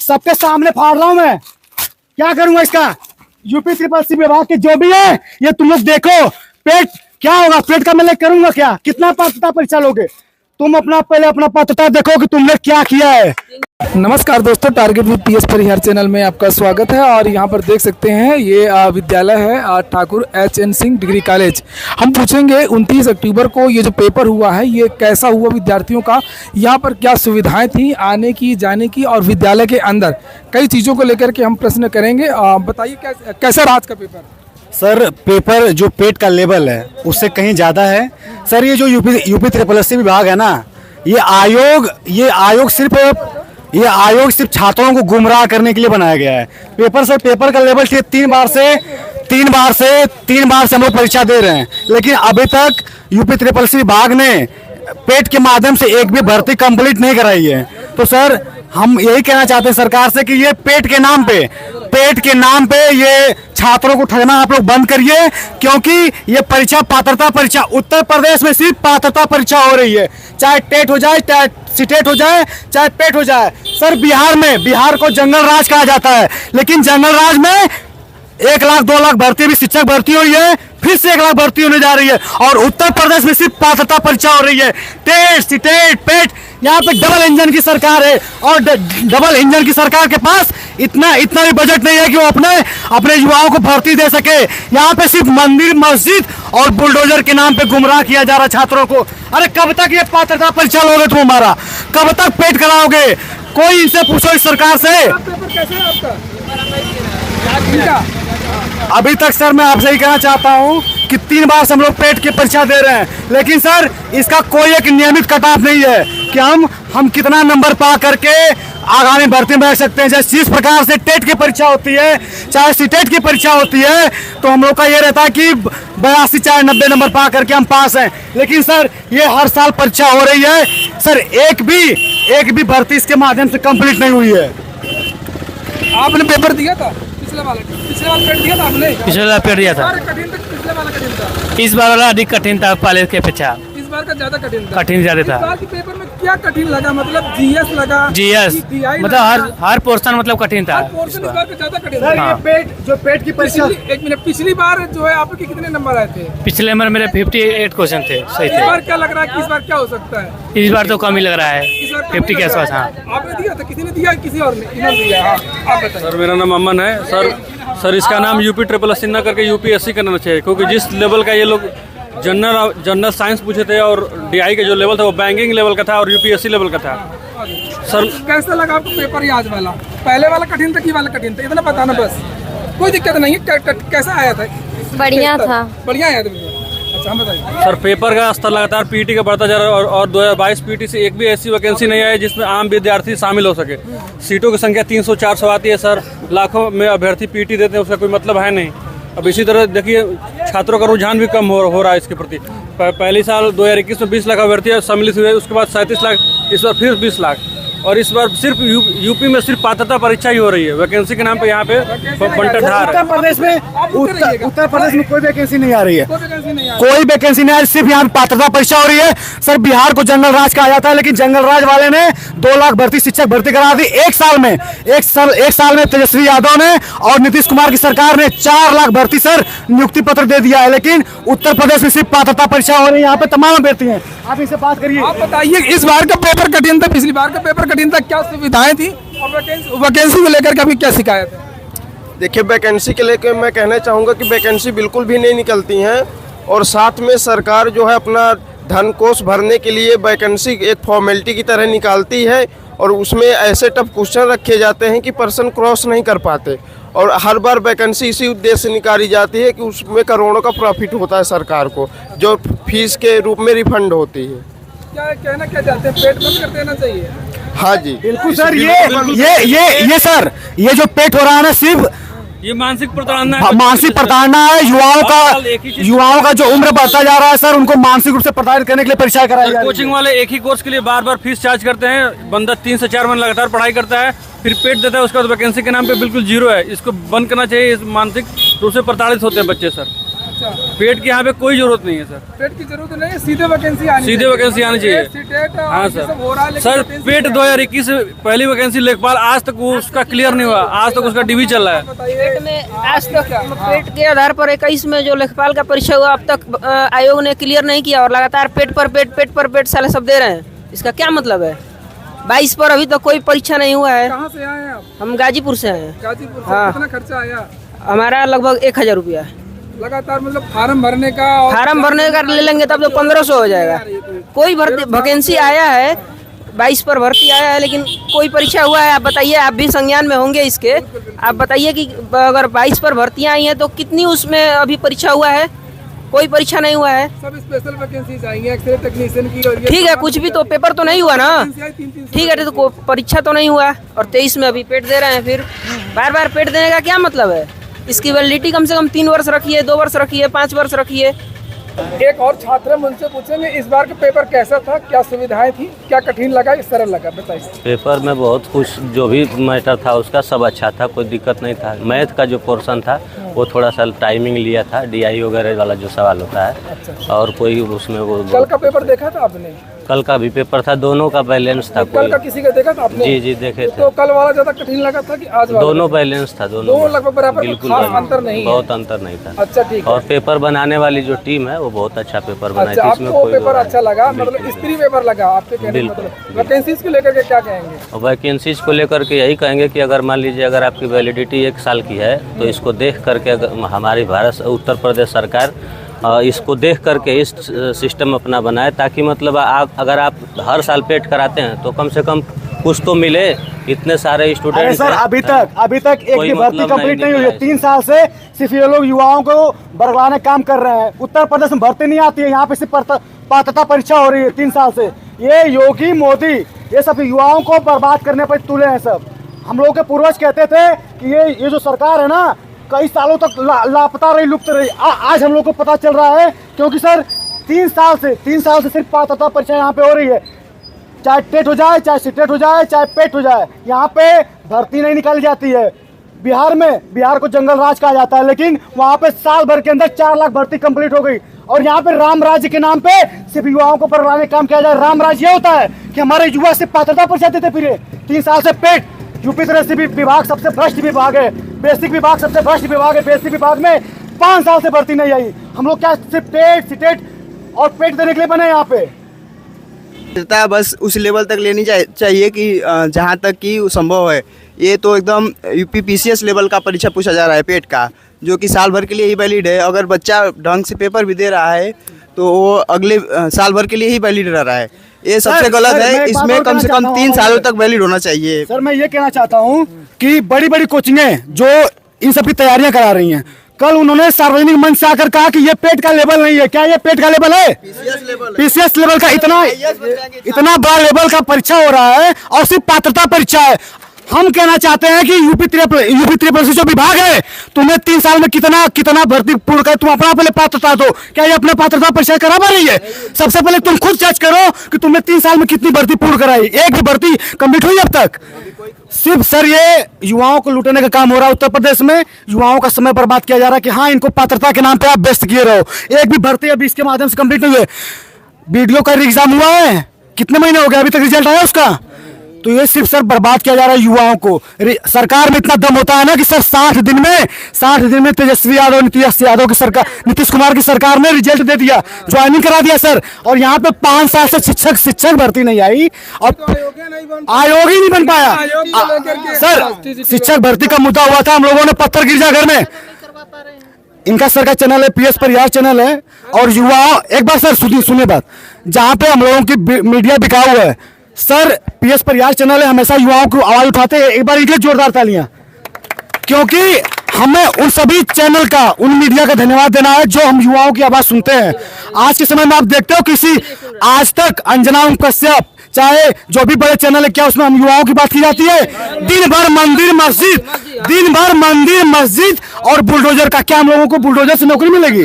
सबके सामने फाड़ रहा हूं मैं। क्या करूंगा इसका? यूपी ट्रिपल सी विभाग के जो भी है, ये तुम लोग देखो। पेट क्या होगा, पेट का मैं करूंगा क्या? कितना पात्रता परीक्षा लोगे तुम? पहले अपना पात्रता देखो कि तुमने क्या किया है। नमस्कार दोस्तों, target with PS Parihar channel में आपका स्वागत है। और यहाँ पर देख सकते हैं ये विद्यालय है Thakur H.N.. Singh degree college. हम पूछेंगे 29 अक्टूबर को ये जो पेपर हुआ है ये कैसा हुआ विद्यार्थियों का, यहाँ पर क्या सुविधाएं थी आने की जाने की, और विद्यालय के अंदर कई चीज़ों को लेकर के हम प्रश्न करेंगे। बताइए कैसा रहा आज का पेपर? सर पेपर जो पेट का लेवल है उससे कहीं ज़्यादा है। सर ये जो यूपी ट्रिपल सी विभाग है ना, ये आयोग सिर्फ छात्रों को गुमराह करने के लिए बनाया गया है। पेपर का लेवल तीन बार से हम लोग परीक्षा दे रहे हैं, लेकिन अभी तक यूपी ट्रिपल सी विभाग ने पेट के माध्यम से एक भी भर्ती कंप्लीट नहीं कराई है। तो सर हम यही कहना चाहते हैं सरकार से कि ये पेट के नाम पे ये छात्रों को ठगना आप लोग बंद करिए, क्योंकि ये परीक्षा पात्रता परीक्षा उत्तर प्रदेश में सिर्फ पात्रता परीक्षा हो रही है। चाहे टेट हो जाए, चाहे सीटेट हो जाए, चाहे पेट हो जाए। सर बिहार को जंगल राज कहा जाता है, लेकिन जंगल राज में 1 लाख 2 लाख भर्ती भी शिक्षक भर्ती हुई है, फिर से 1 लाख भर्ती होने जा रही है। और उत्तर प्रदेश में सिर्फ पात्रता परीक्षा हो रही है। टेट सीटेट पेट, यहाँ पे डबल इंजन की सरकार है, और डबल इंजन की सरकार के पास इतना भी बजट नहीं है कि वो अपने युवाओं को भर्ती दे सके। यहाँ पे सिर्फ मंदिर मस्जिद और बुलडोजर के नाम पे गुमराह किया जा रहा छात्रों को। अरे कब तक ये पात्रता परीक्षा लोगे तुम हमारा? कब तक पेट कराओगे? कोई इनसे पूछो इस सरकार से। अभी तक सर मैं आपसे ही कहना चाहता हूँ कि 3 बार से हम लोग पेट की परीक्षा दे रहे हैं, लेकिन सर इसका कोई एक नियमित कट ऑफ नहीं है कि हम कितना नंबर पा करके आगामी भर्ती में रह सकते हैं। जैसे जिस प्रकार से टेट की परीक्षा होती है, चाहे सीटेट की परीक्षा होती है, तो हम लोग का ये रहता है कि 82 चाहे 90 नंबर पा करके हम पास हैं। लेकिन सर ये हर साल परीक्षा हो रही है सर, एक भी भर्ती इसके माध्यम से कंप्लीट नहीं हुई है। आपने पेपर दिया था पिछले वाला पेपर दिया था आपने? पिछले वाला पेपर दिया था। पिछले वाला कठिन था, इस बार वाला अधिक कठिन था पहले के अपेक्षा। इस बार का ज्यादा कठिन था। कठिन ज्यादा था। इस बार के पेपर में क्या कठिन लगा? मतलब जीएस लगा? जीएस मतलब हर पोर्शन मतलब कठिन था। पोर्शन इस बार का ज्यादा कठिन सर था। ये पेट की परीक्षा, एक मिनट, पिछली बार जो है आपके कितने नंबर आए थे? पिछले बार मेरे 58 क्वेश्चन थे, सही इस थे। बार क्या लग रहा है कि इस बार क्या हो सकता है? इस बार तो कम ही लग रहा है, इस बार 50 के आसपास। हाँ, आपने दिया था? किसी ने दिया? किसी और ने दिया? हाँ, आप बताइए। सर मेरा नाम अमन है। सर इसका नाम यूपी ट्रिपल एस ना करके यूपीएससी करना चाहिए, क्योंकि जिस लेवल का ये लोग जनरल साइंस पूछे थे और डीआई का जो लेवल था वो बैंकिंग लेवल का था और यूपीएससी लेवल का था। सर कैसा लगा आपको पेपर आज वाला? पहले वाला कठिन था कि वाला कठिन था? इतना बताना बस, कोई दिक्कत नहीं है। कैसा आया था? बढ़िया था। बढ़िया आया था। अच्छा, हम बताइए। सर पेपर का स्तर लगातार पीटी का बढ़ता जा रहा है और 2022 पीटी से एक भी ऐसी वैकेंसी नहीं आई जिसमें आम विद्यार्थी शामिल हो सके। सीटों की संख्या 300-400 आती है सर, लाखों में अभ्यर्थी पीटी देते हैं, उसका कोई मतलब है नहीं। अब इसी तरह देखिए छात्रों का रुझान भी कम हो रहा है इसके प्रति। पहले साल 2021 में 20 लाख अभ्यर्थी सम्मिलित हुए, उसके बाद 37 लाख, इस बार फिर 20 लाख। और इस बार सिर्फ यूपी में सिर्फ पात्रता परीक्षा ही हो रही है, वैकेंसी के नाम पे यहाँ पे बंटरधार है। उत्तर प्रदेश में कोई वैकेंसी नहीं आ रही है, कोई वैकेंसी नहीं आ रही, सिर्फ यहाँ पात्रता परीक्षा हो रही है। सर बिहार को जंगल राज कहा जाता है, लेकिन जंगल राज वाले ने 2 लाख शिक्षक भर्ती करा दी एक साल में तेजस्वी यादव ने और नीतीश कुमार की सरकार ने 4 लाख भर्ती सर नियुक्ति पत्र दे दिया है। लेकिन उत्तर प्रदेश में सिर्फ पात्रता परीक्षा हो रही है, यहाँ पे तमाम अभ्यर्थी हैं। आप इनसे बात करिए। आप बताइए, इस बार का पेपर कठिन था, पिछली बार का पेपर कठिन था, क्या सुविधाएं थी और वैकेंसी को लेकर के अभी क्या शिकायत है? देखिए वैकेंसी के लेकर मैं कहना चाहूँगा कि वैकेंसी बिल्कुल भी नहीं निकलती हैं, और साथ में सरकार जो है अपना धन कोष भरने के लिए वैकेंसी एक फॉर्मेलिटी की तरह निकालती है, और उसमें ऐसे टफ क्वेश्चन रखे जाते हैं कि पर्सन क्रॉस नहीं कर पाते। और हर बार वैकेंसी इसी उद्देश्य से निकाली जाती है कि उसमें करोड़ों का प्रॉफिट होता है सरकार को, जो फीस के रूप में रिफंड होती है। क्या कहना क्या चाहते हैं? पेट बंद कर देना चाहिए? हाँ जी बिल्कुल सर। ये सर ये जो पेट हो रहा है ना, सिर्फ ये मानसिक प्रताड़ना है। युवाओं का जो उम्र बढ़ता जा रहा है सर, उनको मानसिक रूप से प्रताड़ित करने के लिए परीक्षा कराई जा रही है। कोचिंग वाले एक ही कोर्स के लिए बार बार फीस चार्ज करते हैं। बंदा 3 से 4 महीने लगातार पढ़ाई करता है, फिर पेट देता है, उसके बाद वैकेंसी के नाम पे बिल्कुल जीरो है। इसको बंद करना चाहिए, मानसिक रूप से प्रताड़ित होते हैं बच्चे सर। अच्छा, पेट की यहाँ पे कोई जरूरत नहीं है सर, पेट की जरूरत नहीं है, सीधे वैकेंसी आनी सीधे वैकेंसी आनी चाहिए। सीटेट और हाँ ये सब हो रहा है, सर, लेकिन सर वैकेंसी पेट नहीं 2021 से पहली वैकेंसी लेखपाल आज तक वो उसका क्लियर नहीं हुआ, आज तक उसका डिवी चल रहा है। बताइए में आज तक पेट के आधार पर 21 में जो लेखपाल का परीक्षा हुआ अब तक आयोग ने क्लियर नहीं किया और लगातार पेट पर पेट साले सब दे रहे हैं। इसका क्या मतलब है? 22 पर अभी तक कोई परीक्षा नहीं हुआ है। कहाँ से आए हैं आप? हम गाजीपुर से आए हैं। गाजीपुर से। हाँ। कितना खर्चा आया? हमारा लगभग 1000 रुपया है। लगातार मतलब फार्म भरने का और फार्म भरने का ले लेंगे तब तो 1500 हो जाएगा। कोई भर्ती वैकेंसी आया है, 22 पर भर्ती आया है, लेकिन कोई परीक्षा हुआ है? आप बताइए, आप भी संज्ञान में होंगे इसके। आप बताइए कि अगर 22 पर भर्तियां आई हैं तो कितनी उसमें अभी परीक्षा हुआ है? कोई परीक्षा नहीं हुआ है। सब स्पेशल वैकेंसी आएंगे, एक्सरे टेक्नीशियन की और ये ठीक है, कुछ भी तो पेपर तो नहीं हुआ ना। तीन ठीक है, तो परीक्षा तो नहीं हुआ और 23 में अभी पेट दे रहे हैं। फिर बार बार पेट देने का क्या मतलब है? इसकी वैलिडिटी कम से कम 3 वर्ष रखिए, 2 वर्ष रखिए, 5 वर्ष रखिए। एक और छात्र हम उनसे पूछेंगे इस बार का पेपर कैसा था, क्या सुविधाएं थी, क्या कठिन लगा, सरल लगा, बताइए। पेपर में बहुत कुछ जो भी मैटर था उसका सब अच्छा था, कोई दिक्कत नहीं था। मैथ का जो पोर्शन था वो थोड़ा सा टाइमिंग लिया था, DI वगैरह वाला जो सवाल होता है। अच्छा। और कोई उसमें वो कल का पेपर देखा था आपने? कल का भी पेपर था, दोनों का बैलेंस था। कल का किसी का देखा था आपने? जी जी देखे थे। तो कल वाला ज्यादा कठिन लगा था कि आज वाला? दोनों बैलेंस था, दोनों लगभग बराबर, बिल्कुल खास बैलेंस। अंतर नहीं है। बहुत अंतर नहीं था। अच्छा, ठीक है। और पेपर बनाने वाली जो टीम है वो बहुत अच्छा पेपर बनाई अच्छा, थी, इसमें आपको कोई पेपर दो राय अच्छा लगा, नहीं। मतलब स्त्री पेपर लगा आपके कहने का बिल्कुल, मतलब। वैकेंसीज को लेकर के क्या कहेंगे? और वैकेंसीज को लेकर के यही कहेंगे कि अगर मान लीजिए अगर आपकी वैलिडिटी 1 साल की है तो इसको देख करके हमारी उत्तर प्रदेश सरकार इसको देख करके इस सिस्टम अपना बनाए, ताकि मतलब आप अगर आप हर साल पेट कराते हैं तो कम से कम कुछ तो मिले। इतने सारे अरे स्टूडेंट सर, अभी तक एक कोई भी भर्ती मतलब कंप्लीट नहीं हुई है। निकला है। 3 साल से सिर्फ ये लोग युवाओं को बरगलाने का काम कर रहे हैं। उत्तर प्रदेश में भर्ती नहीं आती है, यहाँ पे सिर्फ पात्रता परीक्षा हो रही है 3 साल से। ये योगी मोदी ये सब युवाओं को बर्बाद करने पर तुले हैं सब। हम लोग के पूर्वज कहते थे कि ये जो सरकार है ना कई सालों तक लापता रही, लुप्त रही। आज हम लोग को पता चल रहा है, क्योंकि सर 3 साल से सिर्फ पात्रता परीक्षा यहाँ पे हो रही है। चाहे टेट हो जाए, चाहे सीटेट हो जाए, चाहे पेट हो जाए, यहाँ पे भर्ती नहीं निकाली जाती है। बिहार को जंगल राज कहा जाता है, लेकिन वहाँ पे साल भर के अंदर 4 लाख भर्ती कंप्लीट हो गई। और यहाँ पे राम राज्य के नाम पे सिर्फ युवाओं को बरगलाने का काम किया जाए। राम राज्य ये होता है कि हमारे युवा से पात्रता परीक्षा देते फिरे। 3 साल से पेट, यूपी तरह विभाग सबसे भ्रष्ट विभाग है, बेसिक विभाग सबसे भ्रष्ट विभाग है। बेसिक विभाग में 5 साल से भर्ती नहीं आई। हम लोग क्या सिर्फ टेट, सीटेट और पेट देने के लिए बने यहाँ पे? बस उस लेवल तक लेनी चाहिए कि जहाँ तक कि संभव है। ये तो एकदम UPPCS लेवल का परीक्षा पूछा जा रहा है पेट का, जो कि साल भर के लिए ही वैलिड है। अगर बच्चा ढंग से पेपर भी दे रहा है तो वो अगले साल भर के लिए ही वैलिड रह रहा है। ये सबसे गलत है। इसमें कम से कम 3 सालों तक वैलिड होना चाहिए। सर मैं ये कहना चाहता हूँ कि बड़ी बड़ी कोचिंगें जो इन सब की तैयारियां करा रही हैं, कल उन्होंने सार्वजनिक मंच से आकर कहा कि ये पेट का लेवल नहीं है। क्या ये पेट का लेवल है? PCS लेवल का इतना बड़ा लेवल का परीक्षा हो रहा है और सिर्फ पात्रता परीक्षा है। हम कहना चाहते हैं कि यूपी ट्रिपल सी जो विभाग है, तुम्हें 3 साल में कितना भर्ती पूर्ण कर, तुम अपना पहले पात्रता दो। क्या ये अपना पात्रता परीक्षा करा पा रही है? सबसे पहले तुम खुद जज करो कि तुमने 3 साल में कितनी भर्ती पूर्ण कराई। एक भी भर्ती कंप्लीट हुई अब तक? सिर्फ सर ये युवाओं को लूटने का काम हो रहा है। उत्तर प्रदेश में युवाओं का समय बर्बाद किया जा रहा है कि हाँ, इनको पात्रता के नाम पे आप व्यस्त किए रहो। एक भी भर्ती अभी इसके माध्यम से कंप्लीट नहीं हुई। वीडियो का एग्जाम हुआ है, कितने महीने हो गए, अभी तक रिजल्ट आया उसका? तो ये सिर्फ सर बर्बाद किया जा रहा है युवाओं को। सरकार में इतना दम होता है ना कि सर 60 दिन में तेजस्वी यादव, नीतीश कुमार की सरकार ने रिजल्ट दे दिया, ज्वाइनिंग करा दिया सर। और यहाँ पे 5 साल से शिक्षक भर्ती नहीं आई और आयोग ही नहीं बन पाया। सर शिक्षक भर्ती का मुद्दा हुआ था, हम लोगों ने पत्थर गिरजाघर में, इनका सर का चैनल है, PS परिहार चैनल है। और युवा एक बार सर सुनिए बात, जहाँ पे हम लोगों की मीडिया बिका हुआ है सर, PS परिहार चैनल है, हमेशा युवाओं को आवाज उठाते हैं। एक बार इनके जोरदार तालियां, क्योंकि हमें उन सभी चैनल का, उन मीडिया का धन्यवाद देना है जो हम युवाओं की आवाज सुनते हैं। आज के समय में आप देखते हो किसी आज तक अंजना कश्यप, चाहे जो भी बड़े चैनल है, क्या उसमें हम युवाओं की बात की जाती है? दिन भर मंदिर मस्जिद और बुलडोजर का। क्या हम लोगों को बुलडोजर से नौकरी मिलेगी?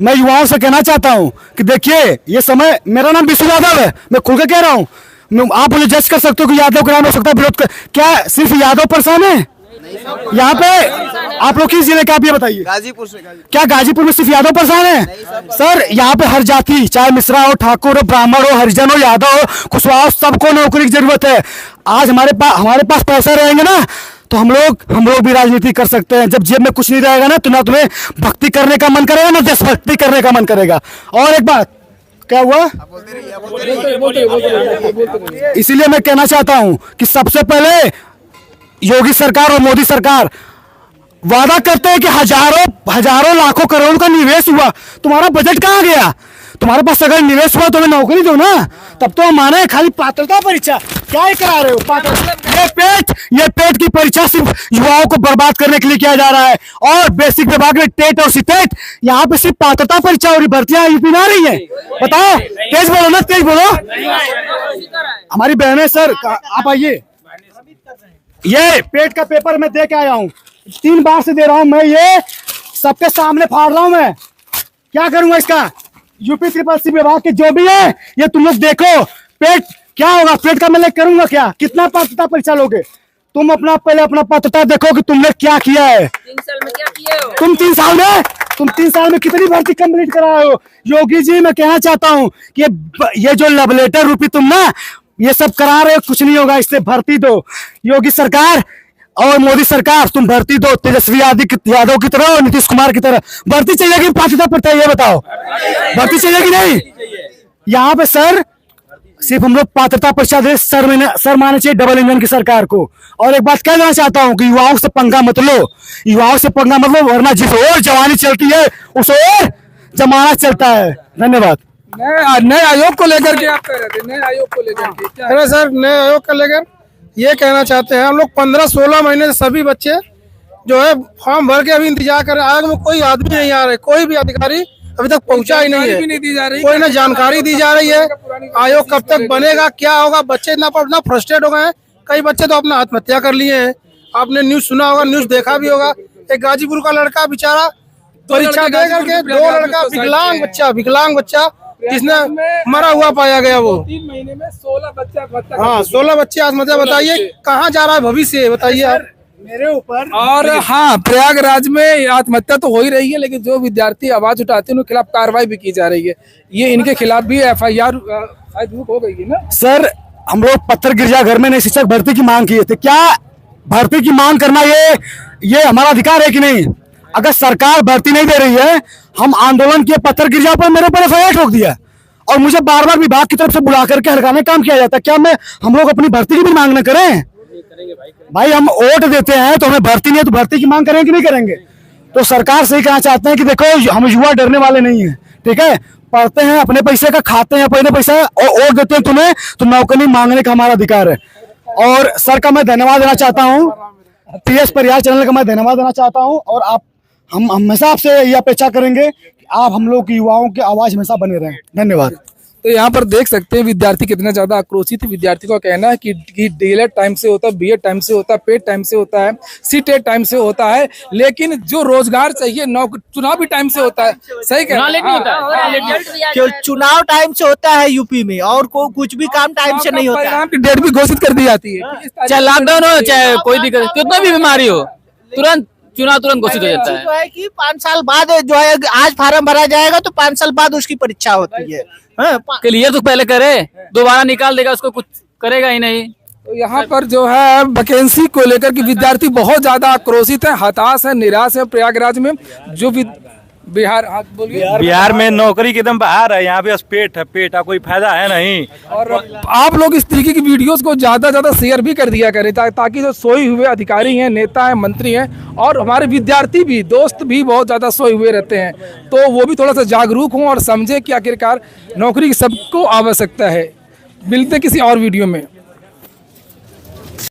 मैं युवाओं से कहना चाहता हूं कि देखिए ये समय, मेरा नाम विष्णु यादव है, मैं खुल के कह रहा हूं, आप मुझे जज कर सकते हो कि यादव का नाम हो सकता है विरोध कर। क्या सिर्फ यादव परेशान है? यहाँ पे आप लोग किस जिले का, आप ये बताइए। गाजीपुर से क्या गाजीपुर में सिर्फ यादव परेशान है? सर यहाँ पे हर जाति, चाहे मिश्रा हो, ठाकुर हो, ब्राह्मण हो, हरिजन हो, यादव हो, कुशवाहा हो, सबको नौकरी की जरूरत है। आज हमारे पास पैसा रहेंगे ना तो हम लोग भी राजनीति कर सकते हैं। जब जेब में कुछ नहीं रहेगा ना तो ना तुम्हें भक्ति करने का मन करेगा ना देशभक्ति करने का मन करेगा। और एक बात, क्या हुआ, इसीलिए मैं कहना चाहता हूं कि सबसे पहले योगी सरकार और मोदी सरकार वादा करते हैं कि हजारों लाखों करोड़ का निवेश हुआ, तुम्हारा बजट कहाँ गया? तुम्हारे पास अगर निवेश हुआ तो हमें नौकरी दो ना, तब तो हम माने। खाली पात्रता परीक्षा क्या ही करा रहे हो? ये पेट की परीक्षा सिर्फ युवाओं को बर्बाद करने के लिए किया जा रहा है। और बेसिक विभाग में टेट और सीटेट, यहाँ पे सिर्फ पात्रता परीक्षा और भर्तियां यूपी में आ रही है। बताओ, तेज बोलो ना, तेज बोलो। हमारी बहनें, सर आप आइए। ये पेट का पेपर मैं दे के आया हूँ, 3 बार से दे रहा हूँ मैं, ये सबके सामने फाड़ रहा हूँ मैं। क्या करूंगा इसका? यूपी ट्रिपल विभाग के जो भी है ये तुम लोग देखो। पेट क्या होगा, पेट का मैं करूंगा क्या? कितना पात्रता परीक्षा लोगे तुम? पहले अपना पात्रता देखो कि तुमने क्या किया है। 3 साल में क्या किए हो? तुम 3 साल में कितनी भर्ती कंप्लीट कराए हो? योगी जी, मैं कहना चाहता हूँ कि ये जो लव लेटर रूपी तुम ना ये सब करा रहे हो, कुछ नहीं होगा इससे। भर्ती दो, योगी सरकार और मोदी सरकार, तुम भर्ती दो। तेजस्वी यादव की तरह और नीतीश कुमार की तरह भर्ती चाहिए कि पात्रता पड़ता है? ये बताओ, भर्ती चाहिए कि नहीं? यहाँ पे सर सिर्फ हम लोग पात्रता परीक्षा दे, सर माने चाहिए डबल इंजन की सरकार को। और एक बात कहना चाहता हूँ कि युवाओं से पंगा मत लो, युवाओं से पंगा मत लो, वरना जिस ओर जवानी चलती है उस ओर जमाना चलता है। धन्यवाद। नए आयोग को लेकर के आप कह रहे थे, नए आयोग को लेकर के क्या? अरे सर, नए आयोग को लेकर ये कहना चाहते हैं, हम लोग 15-16 महीने से सभी बच्चे जो है फॉर्म भर के अभी इंतजार कर रहे हैं। आयोग में कोई आदमी नहीं आ रहे, कोई भी अधिकारी अभी तक पहुंचा ही नहीं है, कोई ना जानकारी दी जा रही है। आयोग कब तक बनेगा, क्या होगा? बच्चे इतना फ्रस्ट्रेट हो गए हैं, कई बच्चे तो अपना आत्महत्या कर लिए हैं। आपने न्यूज सुना होगा, न्यूज देखा भी होगा। एक गाजीपुर का लड़का बेचारा परीक्षा दे करके, 2 लड़का विकलांग बच्चा जिसने मरा हुआ पाया गया, वो 3 महीने में 16 बच्चा। हाँ, 16 बच्चे आत्महत्या। बताइए कहाँ जा रहा है भविष्य, बताइए आप मेरे ऊपर। और हाँ, प्रयागराज में आत्महत्या तो हो ही रही है, लेकिन जो विद्यार्थी आवाज उठाते हैं उनके खिलाफ कार्रवाई भी की जा रही है। ये इनके खिलाफ भी FIR हो गई है ना? सर, हम लोग पत्थर गिरजाघर में नए शिक्षक भर्ती की मांग किए थे। क्या भर्ती की मांग करना ये हमारा अधिकार है कि नहीं? अगर सरकार भर्ती नहीं दे रही है, हम आंदोलन किए पत्थर गिरजा पर, मेरे ऊपर FIR ठोक दिया और मुझे बार बार विभाग की तरफ से बुला करके हड़काने का काम किया जाता है। क्या हम लोग अपनी भर्ती की भी मांग न करें? भाई हम वोट देते हैं तो हमें भर्ती नहीं है तो भर्ती की मांग करेंगे कि नहीं करेंगे? तो सरकार से ही कहना चाहते हैं कि देखो, हम युवा डरने वाले नहीं है, ठीक है? पढ़ते हैं, अपने पैसे का खाते हैं, अपने पैसा और वोट देते हैं तुम्हें, तो नौकरी मांगने का हमारा अधिकार है। और सर का मैं धन्यवाद देना चाहता हूँ, PS परिहार चैनल का मैं धन्यवाद देना चाहता हूँ। और हम हमेशा आपसे ये अपेक्षा करेंगे कि आप हम लोग की युवाओं की आवाज हमेशा बने रहें। धन्यवाद। तो यहाँ पर देख सकते हैं विद्यार्थी कितना ज्यादा आक्रोशित है। विद्यार्थी का कहना है कि डीएलएड टाइम से होता है, बीएड टाइम से होता है, पेट टाइम से होता है, सीटेट टाइम से होता है, लेकिन जो रोजगार चाहिए चुनाव भी टाइम से होता है। सही कहना है, चुनाव टाइम से होता है यूपी में, और कुछ भी काम टाइम से नहीं होता। परिणाम की डेट भी घोषित कर दी जाती है, चाहे लॉकडाउन हो चाहे कोई दिक्कत, कितना भी बीमारी हो, तुरंत चुनाव घोषित हो जाता है। है कि 5 साल बाद जो है, आज फार्म भरा जाएगा तो 5 साल बाद उसकी परीक्षा होती है। क्लियर तो पहले करे, दोबारा निकाल देगा उसको, कुछ करेगा ही नहीं। तो यहाँ पर जो है वैकेंसी को लेकर के विद्यार्थी बहुत ज्यादा आक्रोशित है, हताश है, निराश है। प्रयागराज में जो बिहार में नौकरी के एकदम बाहर है, यहाँ पे पेट का कोई फायदा है नहीं। और आप लोग इस तरीके की वीडियोस को ज्यादा शेयर भी कर दिया करें, ताकि जो सोए हुए अधिकारी हैं, नेता हैं, मंत्री हैं और हमारे विद्यार्थी भी, दोस्त भी बहुत ज्यादा सोए हुए रहते हैं, तो वो भी थोड़ा सा जागरूक हों और समझे कि आखिरकार नौकरी की सबको आवश्यकता है। मिलते किसी और वीडियो में।